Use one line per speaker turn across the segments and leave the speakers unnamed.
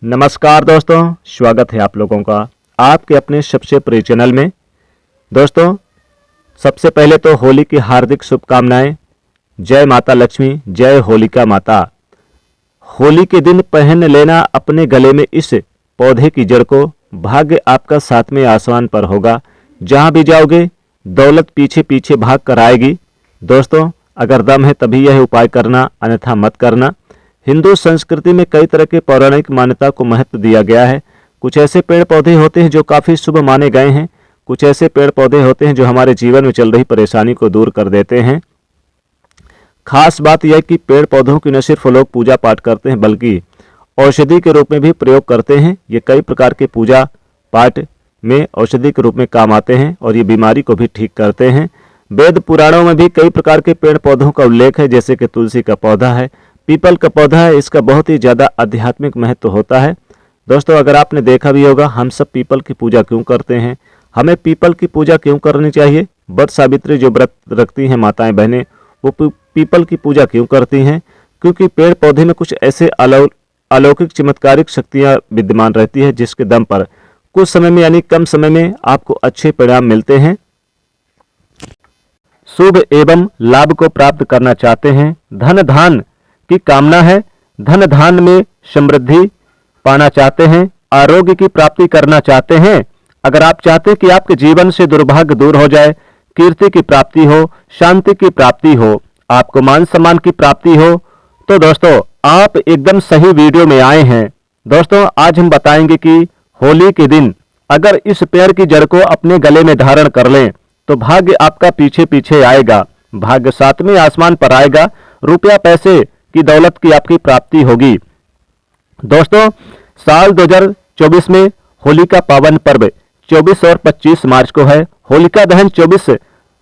नमस्कार दोस्तों, स्वागत है आप लोगों का आपके अपने सबसे प्रिय चैनल में। दोस्तों, सबसे पहले तो होली की हार्दिक शुभकामनाएं। जय माता लक्ष्मी, जय होलिका माता। होली के दिन पहन लेना अपने गले में इस पौधे की जड़ को, भाग्य आपका सातवें आसमान पर होगा। जहां भी जाओगे दौलत पीछे पीछे भाग कर आएगी। दोस्तों, अगर दम है तभी यह उपाय करना, अन्यथा मत करना। हिंदू संस्कृति में कई तरह के पौराणिक मान्यता को महत्व दिया गया है। कुछ ऐसे पेड़ पौधे होते हैं जो काफ़ी शुभ माने गए हैं। कुछ ऐसे पेड़ पौधे होते हैं जो हमारे जीवन में चल रही परेशानी को दूर कर देते हैं। खास बात यह कि पेड़ पौधों की न सिर्फ लोग पूजा पाठ करते हैं बल्कि औषधि के रूप में भी प्रयोग करते हैं। ये कई प्रकार के पूजा पाठ में औषधि के रूप में काम आते हैं और ये बीमारी को भी ठीक करते हैं। वेद पुराणों में भी कई प्रकार के पेड़ पौधों का उल्लेख है, जैसे कि तुलसी का पौधा है, पीपल का पौधा है। इसका बहुत ही ज़्यादा आध्यात्मिक महत्व होता है। दोस्तों, अगर आपने देखा भी होगा, हम सब पीपल की पूजा क्यों करते हैं, हमें पीपल की पूजा क्यों करनी चाहिए। वट सावित्री जो व्रत रखती हैं माताएं बहनें, वो पीपल की पूजा क्यों करती हैं? क्योंकि पेड़ पौधे में कुछ ऐसे अलौकिक चमत्कारिक शक्तियाँ विद्यमान रहती है जिसके दम पर कुछ समय में यानी कम समय में आपको अच्छे परिणाम मिलते हैं। शुभ एवं लाभ को प्राप्त करना चाहते हैं, धन धान की कामना है, धन धान में समृद्धि पाना चाहते हैं, आरोग्य की प्राप्ति करना चाहते हैं, अगर आप चाहते हैं कि आपके जीवन से दुर्भाग्य दूर हो जाए, कीर्ति की प्राप्ति हो, शांति की प्राप्ति हो, आपको मान सम्मान की प्राप्ति हो, तो दोस्तों आप एकदम सही वीडियो में आए हैं। दोस्तों, आज हम बताएंगे कि होली के दिन अगर इस पेड़ की जड़ को अपने गले में धारण कर लें तो भाग्य आपका पीछे पीछे आएगा, भाग्य सातवें आसमान पर आएगा, रुपया पैसे की दौलत की आपकी प्राप्ति होगी। दोस्तों, साल 2024 में होली का पावन पर्व 24 और 25 मार्च को है। होलिका दहन 24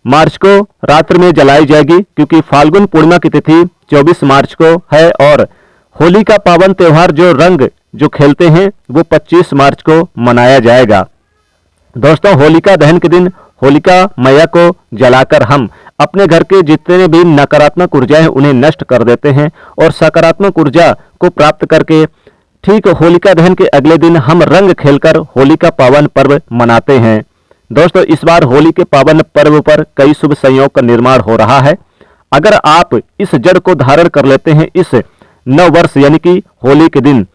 मार्च को रात्रि में जलाई जाएगी, क्योंकि फाल्गुन पूर्णिमा की तिथि 24 मार्च को है और होली का पावन त्यौहार जो रंग जो खेलते हैं वो 25 मार्च को मनाया जाएगा। दोस्तों, होलिका दहन के दिन होलिका मैया को जलाकर हम अपने घर के जितने भी नकारात्मक ऊर्जाएं उन्हें नष्ट कर देते हैं और सकारात्मक ऊर्जा को प्राप्त करके ठीक होलिका दहन के अगले दिन हम रंग खेलकर होली का पावन पर्व मनाते हैं। दोस्तों, इस बार होली के पावन पर्व पर कई शुभ संयोग का निर्माण हो रहा है। अगर आप इस जड़ को धारण कर लेते हैं इस नव वर्ष यानी कि होली के दिन,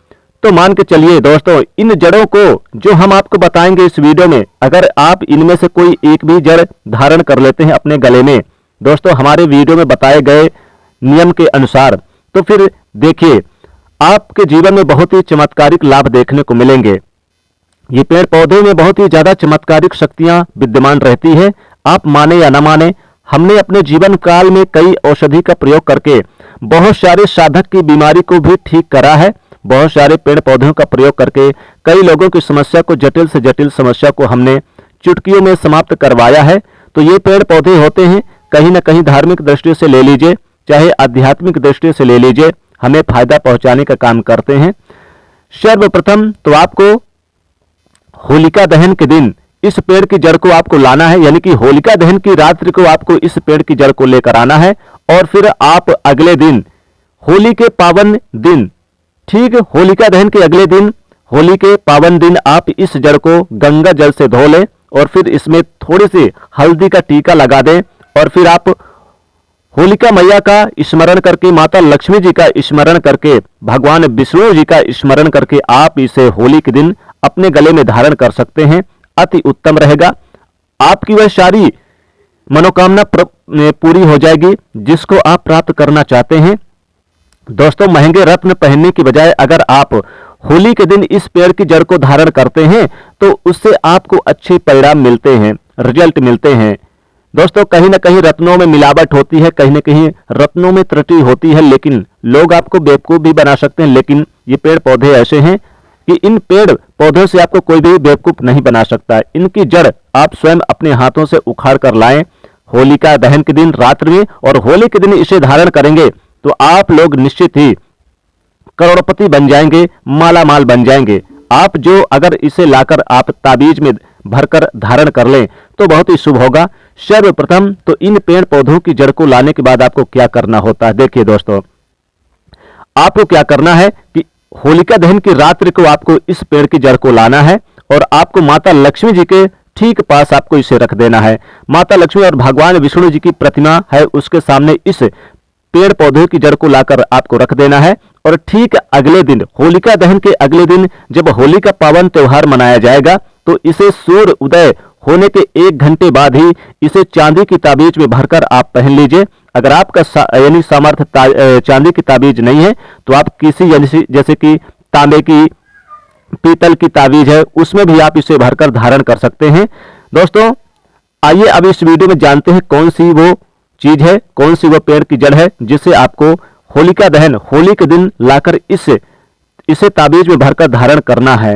तो मान के चलिए दोस्तों, इन जड़ों को जो हम आपको बताएंगे इस वीडियो में, अगर आप इनमें से कोई एक भी जड़ धारण कर लेते हैं अपने गले में, दोस्तों हमारे वीडियो में बताए गए नियम के अनुसार, तो फिर देखिए आपके जीवन में बहुत ही चमत्कारिक लाभ देखने को मिलेंगे। ये पेड़ पौधे में बहुत ही ज्यादा चमत्कारिक शक्तियां विद्यमान रहती है। आप माने या न माने, हमने अपने जीवन काल में कई औषधि का प्रयोग करके बहुत सारे साधक की बीमारी को भी ठीक करा है। बहुत सारे पेड़ पौधों का प्रयोग करके कई लोगों की समस्या को, जटिल से जटिल समस्या को हमने चुटकियों में समाप्त करवाया है। तो ये पेड़ पौधे होते हैं, कहीं ना कहीं धार्मिक दृष्टि से ले लीजिए, चाहे आध्यात्मिक दृष्टि से ले लीजिए, हमें फायदा पहुंचाने का काम करते हैं। सर्वप्रथम तो आपको होलिका दहन के दिन इस पेड़ की जड़ को आपको लाना है, यानी कि होलिका दहन की रात्रि को आपको इस पेड़ की जड़ को लेकर आना है और फिर आप अगले दिन होली के पावन दिन, ठीक होलिका दहन के अगले दिन, होली के पावन दिन आप इस जड़ को गंगा जल से धो लें और फिर इसमें थोड़ी सी हल्दी का टीका लगा दें और फिर आप होलिका मैया का स्मरण करके, माता लक्ष्मी जी का स्मरण करके, भगवान विष्णु जी का स्मरण करके आप इसे होली के दिन अपने गले में धारण कर सकते हैं। अति उत्तम रहेगा, आपकी वह सारी मनोकामना पूरी हो जाएगी जिसको आप प्राप्त करना चाहते हैं। दोस्तों, महंगे रत्न पहनने की बजाय अगर आप होली के दिन इस पेड़ की जड़ को धारण करते हैं तो उससे आपको अच्छे परिणाम मिलते हैं, रिजल्ट मिलते हैं। दोस्तों, कहीं ना कहीं रत्नों में मिलावट होती है, कहीं ना कहीं रत्नों में त्रुटि होती है, लेकिन लोग आपको बेवकूफ भी बना सकते हैं। लेकिन ये पेड़ पौधे ऐसे हैं कि इन पेड़ पौधों से आपको कोई भी बेवकूफ नहीं बना सकता है। इनकी जड़ आप स्वयं अपने हाथों से उखाड़ कर लाएं होलिका दहन के दिन रात्रि में, और होली के दिन इसे धारण करेंगे तो आप लोग निश्चित ही करोड़पति बन जाएंगे, माला माल बन जाएंगे। आप जो अगर इसे लाकर आप ताबीज में भरकर धारण कर लें तो बहुत ही शुभ होगा। सर्वप्रथम तो इन पेड़ पौधों की जड़ को लाने के बाद आपको क्या करना होता है, देखिए दोस्तों, आपको क्या करना है कि होलिका दहन की रात्रि को आपको इस पेड़ की जड़ को लाना है और आपको माता लक्ष्मी जी के ठीक पास आपको इसे रख देना है। माता लक्ष्मी और भगवान विष्णु जी की प्रतिमा है, उसके सामने इस पेड़ पौधे की जड़ को लाकर आपको रख देना है। और ठीक अगले दिन, होलिका दहन के अगले दिन, जब होली का पावन त्योहार मनाया जाएगा, तो इसे सूर्य उदय होने के 1 घंटे बाद ही इसे चांदी की ताबीज में भरकर आप पहन लीजिए। अगर आपका यानी सामर्थ्य चांदी की ताबीज नहीं है तो आप किसी जैसे कि तांबे की, पीतल की ताबीज है, उसमें भी आप इसे भरकर धारण कर सकते हैं। दोस्तों, आइए अब इस वीडियो में जानते हैं कौन सी वो चीज है, कौन सी वो पेड़ की जड़ है जिसे आपको होलिका दहन, होली के दिन लाकर इसे ताबीज में भरकर धारण करना है।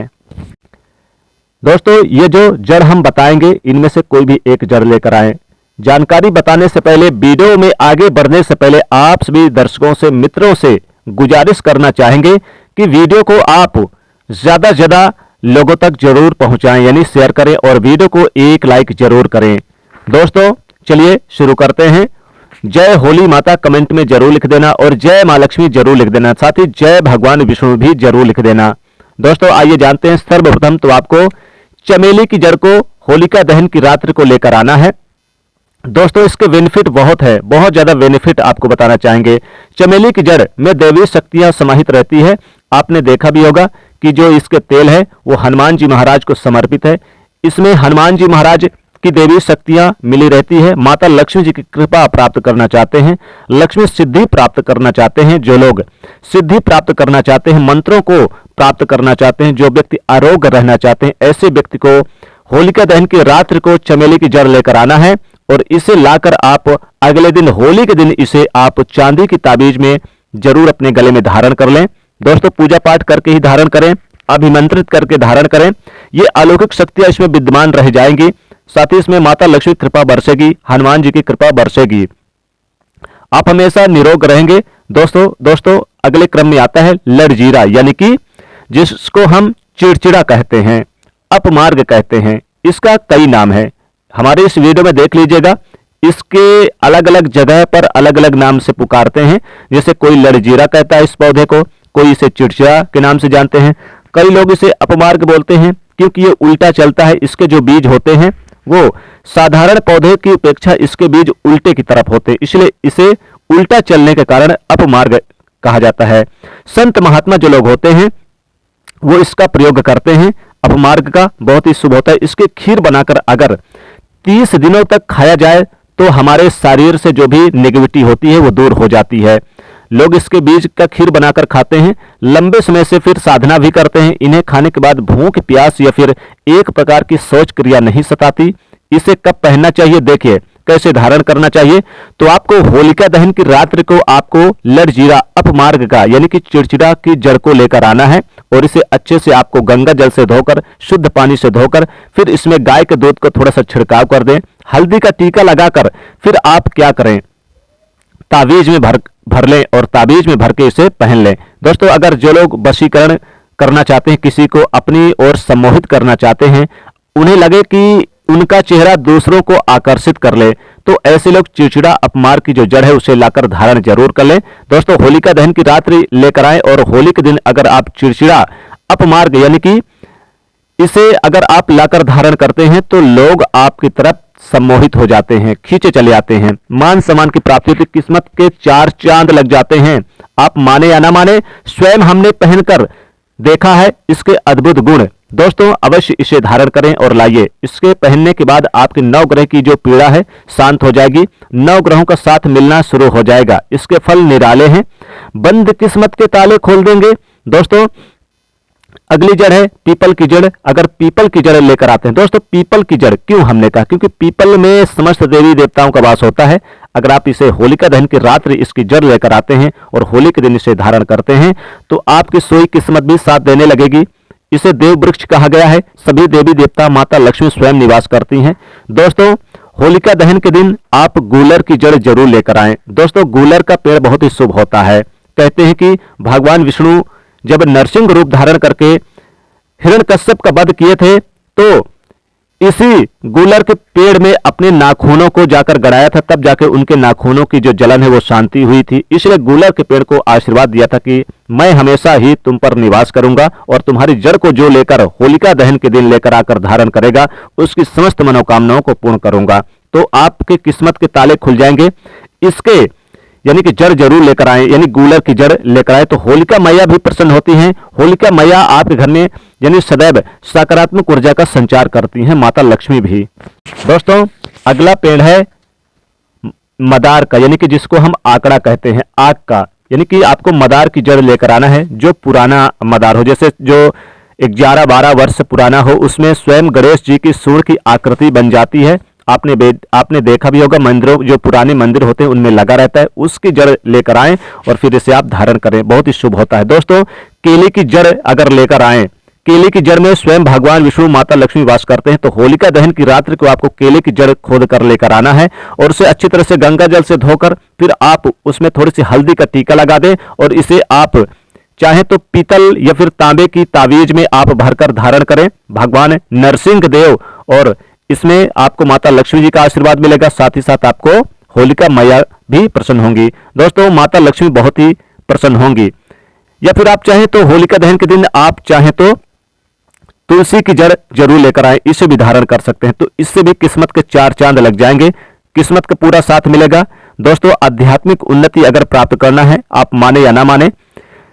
दोस्तों, ये जो जड़ हम बताएंगे, इनमें से कोई भी एक जड़ लेकर आए। जानकारी बताने से पहले, वीडियो में आगे बढ़ने से पहले आप सभी दर्शकों से, मित्रों से गुजारिश करना चाहेंगे कि वीडियो को आप ज्यादा से ज्यादा लोगों तक जरूर पहुंचाएं, यानी शेयर करें और वीडियो को एक लाइक जरूर करें। दोस्तों, चलिए शुरू करते हैं। जय होली माता कमेंट में जरूर लिख देना और जय मां लक्ष्मी जरूर लिख देना, साथ ही जय भगवान विष्णु भी जरूर लिख देना। दोस्तों, आइए जानते हैं। सर्वप्रथम तो आपको चमेली की जड़ को होलिका दहन की रात्रि को लेकर आना है। दोस्तों, इसके बेनिफिट बहुत है, बहुत ज्यादा बेनिफिट आपको बताना चाहेंगे। चमेली की जड़ में दैवीय शक्तियां समाहित रहती है। आपने देखा भी होगा कि जो इसके तेल है वो हनुमान जी महाराज को समर्पित है। इसमें हनुमान जी महाराज की देवी शक्तियां मिली रहती है। माता लक्ष्मी जी की कृपा प्राप्त करना चाहते हैं, लक्ष्मी सिद्धि प्राप्त करना चाहते हैं, जो लोग सिद्धि प्राप्त करना चाहते हैं, मंत्रों को प्राप्त करना चाहते हैं, जो व्यक्ति आरोग्य रहना चाहते हैं, ऐसे व्यक्ति को होलिका दहन की रात्रि को चमेली की जड़ लेकर आना है और इसे लाकर आप अगले दिन, होली के दिन, इसे आप चांदी की ताबीज में जरूर अपने गले में धारण कर लें। दोस्तों, पूजा पाठ करके ही धारण करें, अभिमंत्रित करके धारण करें। ये अलौकिक शक्तियां इसमें विद्यमान रह जाएंगी। साथ ही इसमें माता लक्ष्मी कृपा बरसेगी, हनुमान जी की कृपा बरसेगी, आप हमेशा निरोग रहेंगे। दोस्तों, अगले क्रम में आता है लड़जीरा, यानी कि जिसको हम चिड़चिड़ा कहते हैं, अपमार्ग कहते हैं। इसका कई नाम है, हमारे इस वीडियो में देख लीजिएगा। इसके अलग अलग जगह पर अलग अलग नाम से पुकारते हैं। जैसे कोई लड़जीरा कहता है इस पौधे को, कोई इसे चिड़चिड़ा के नाम से जानते हैं, कई लोग इसे अपमार्ग बोलते हैं क्योंकि ये उल्टा चलता है। इसके जो बीज होते हैं वो साधारण पौधे की अपेक्षा इसके बीज उल्टे की तरफ होते हैं, इसलिए इसे उल्टा चलने के कारण अपमार्ग कहा जाता है। संत महात्मा जो लोग होते हैं वो इसका प्रयोग करते हैं। अपमार्ग का बहुत ही शुभ होता है। इसकी खीर बनाकर अगर 30 दिनों तक खाया जाए तो हमारे शरीर से जो भी नेगेटिविटी होती है वो दूर हो जाती है। लोग इसके बीज का खीर बनाकर खाते हैं, लंबे समय से फिर साधना भी करते हैं। इन्हें खाने के बाद भूख, प्यास या फिर एक प्रकार की शौच क्रिया नहीं सताती। इसे कब पहनना चाहिए, देखिए कैसे धारण करना चाहिए। तो आपको होलिका दहन की रात्रि को आपको लड़जीरा, अपमार्ग का, यानी कि चिड़चिड़ा की जड़ को लेकर आना है और इसे अच्छे से आपको गंगा जल से धोकर, शुद्ध पानी से धोकर, फिर इसमें गाय के दूध को थोड़ा सा छिड़काव कर दें, हल्दी का टीका लगाकर फिर आप क्या करें, ताबीज में भर लें और ताबीज में भर के इसे पहन लें। दोस्तों, अगर जो लोग वशीकरण करना चाहते हैं, किसी को अपनी ओर सम्मोहित करना चाहते हैं, उन्हें लगे कि उनका चेहरा दूसरों को आकर्षित कर ले, तो ऐसे लोग चिड़चिड़ा, अपमार्ग की जो जड़ है उसे लाकर धारण जरूर कर लें। दोस्तों, होलिका दहन की रात्रि लेकर आए और होली के दिन अगर आप चिड़चिड़ा, अपमार्ग, यानी कि इसे अगर आप लाकर धारण करते हैं तो लोग आपकी तरफ सम्मोहित हो जाते हैं, खींचे चले आते हैं, मान सम्मान की प्राप्ति होती, किस्मत के 4 चांद लग जाते हैं। आप माने या ना माने, स्वयं हमने पहनकर देखा है इसके अद्भुत गुण। दोस्तों, अवश्य इसे धारण करें और लाइए। इसके पहनने के बाद आपके 9 ग्रह की जो पीड़ा है शांत हो जाएगी, 9 ग्रहों का साथ मिलना शुरू हो जाएगा। इसके फल निराले हैं, बंद किस्मत के ताले खोल देंगे। दोस्तों, अगली जड़ है पीपल की जड़। अगर पीपल की जड़ लेकर आते हैं, दोस्तों पीपल की जड़ क्यों हमने कहा, क्योंकि पीपल में समस्त देवी देवताओं का वास होता है। अगर आप इसे होलिका दहन की रात्रि इसकी जड़ लेकर आते हैं और होली के दिन इसे धारण करते हैं तो आपकी सोई किस्मत भी साथ देने लगेगी। इसे देव वृक्ष कहा गया है। सभी देवी देवता माता लक्ष्मी स्वयं निवास करती हैं। दोस्तों, होलिका दहन के दिन आप गूलर की जड़ जरूर लेकर आएं। दोस्तों, गूलर का पेड़ बहुत ही शुभ होता है। कहते हैं कि भगवान विष्णु जब नरसिंह रूप धारण करके हिरण्यकश्यप का वध किए थे तो इसी गूलर के पेड़ में अपने नाखूनों को जाकर गड़ाया था, तब जाके उनके नाखूनों की जो जलन है वो शांति हुई थी। इसलिए गूलर के पेड़ को आशीर्वाद दिया था कि मैं हमेशा ही तुम पर निवास करूंगा और तुम्हारी जड़ को जो लेकर होलिका दहन के दिन लेकर आकर धारण करेगा उसकी समस्त मनोकामनाओं को पूर्ण करूंगा। तो आपके किस्मत के ताले खुल जाएंगे। इसके यानी कि जड़ जरूर लेकर आए, यानी गूलर की जड़ लेकर आए तो होलिका मैया भी प्रसन्न होती हैं। होलिका मैया आपके घर में यानी सदैव सकारात्मक ऊर्जा का संचार करती हैं, माता लक्ष्मी भी। दोस्तों अगला पेड़ है मदार का, यानी कि जिसको हम आकड़ा कहते हैं, आग का, यानी कि आपको मदार की जड़ लेकर आना है जो पुराना मदार हो, जैसे जो 11-12 वर्ष पुराना हो, उसमें स्वयं गणेश जी की सूंड की आकृति बन जाती है। आपने देखा भी होगा मंदिरों, जो पुराने मंदिर होते हैं उनमें लगा रहता है, उसकी जड़ लेकर आएं और फिर इसे आप धारण करें, बहुत ही शुभ होता है। दोस्तों केले की जड़ अगर लेकर आएं, केले की जड़ में स्वयं भगवान विष्णु माता लक्ष्मी वास करते हैं, तो होलिका दहन की रात्रि को आपको केले की जड़ खोद कर लेकर आना है और उसे अच्छी तरह से गंगा जल से धोकर फिर आप उसमें थोड़ी सी हल्दी का टीका लगा दें और इसे आप चाहे तो पीतल या फिर तांबे की तावीज में आप भरकर धारण करें। भगवान नरसिंह देव और इसमें आपको माता लक्ष्मी जी का आशीर्वाद मिलेगा, साथ ही साथ आपको होलिका मैया भी प्रसन्न होंगी। दोस्तों माता लक्ष्मी बहुत ही प्रसन्न होंगी। या फिर आप चाहें तो होलिका दहन के दिन आप चाहें तो तुलसी की जड़ जरूर लेकर आए, इसे भी धारण कर सकते हैं, तो इससे भी किस्मत के 4 चांद लग जाएंगे, किस्मत का पूरा साथ मिलेगा। दोस्तों आध्यात्मिक उन्नति अगर प्राप्त करना है, आप माने या ना माने,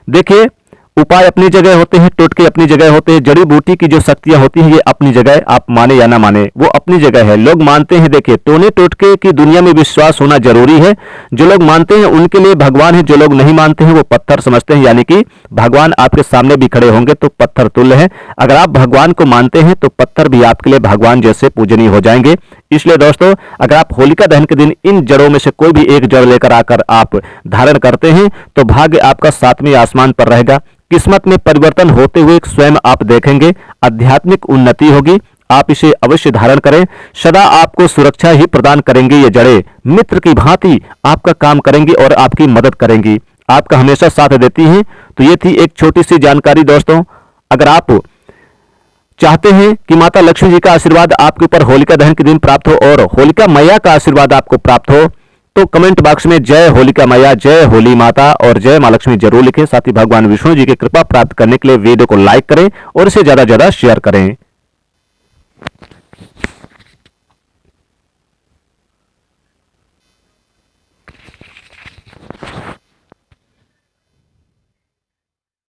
देखिए उपाय अपनी जगह होते हैं, टोटके अपनी जगह होते हैं, जड़ी बूटी की जो शक्तियां होती हैं ये अपनी जगह, आप माने या ना माने वो अपनी जगह है। लोग मानते हैं, देखिए टोने टोटके की दुनिया में विश्वास होना जरूरी है। जो लोग मानते हैं उनके लिए भगवान है, जो लोग नहीं मानते हैं वो पत्थर समझते हैं, यानी कि भगवान आपके सामने भी खड़े होंगे तो पत्थर तुल्य है। अगर आप भगवान को मानते हैं तो पत्थर भी आपके लिए भगवान जैसे पूजनीय हो जाएंगे। इसलिए दोस्तों अगर आप होलिका दहन के दिन इन जड़ों में से कोई भी एक जड़ लेकर आकर आप धारण करते हैं तो भाग्य आपका 7वें आसमान पर रहेगा, किस्मत में परिवर्तन होते हुए स्वयं आप देखेंगे, आध्यात्मिक उन्नति होगी। आप इसे अवश्य धारण करें, सदा आपको सुरक्षा ही प्रदान करेंगे। ये जड़ें मित्र की भांति आपका काम करेंगी और आपकी मदद करेंगी, आपका हमेशा साथ देती हैं। तो ये थी एक छोटी सी जानकारी। दोस्तों अगर आप चाहते हैं कि माता लक्ष्मी जी का आशीर्वाद आपके ऊपर होलिका दहन के दिन प्राप्त हो और होलिका मैया का आशीर्वाद आपको प्राप्त हो, तो कमेंट बॉक्स में जय होलिका मैया, जय होली माता और जय मां लक्ष्मी जरूर लिखें। साथ ही भगवान विष्णु जी की कृपा प्राप्त करने के लिए वीडियो को लाइक करें और इसे ज्यादा से ज्यादा शेयर करें।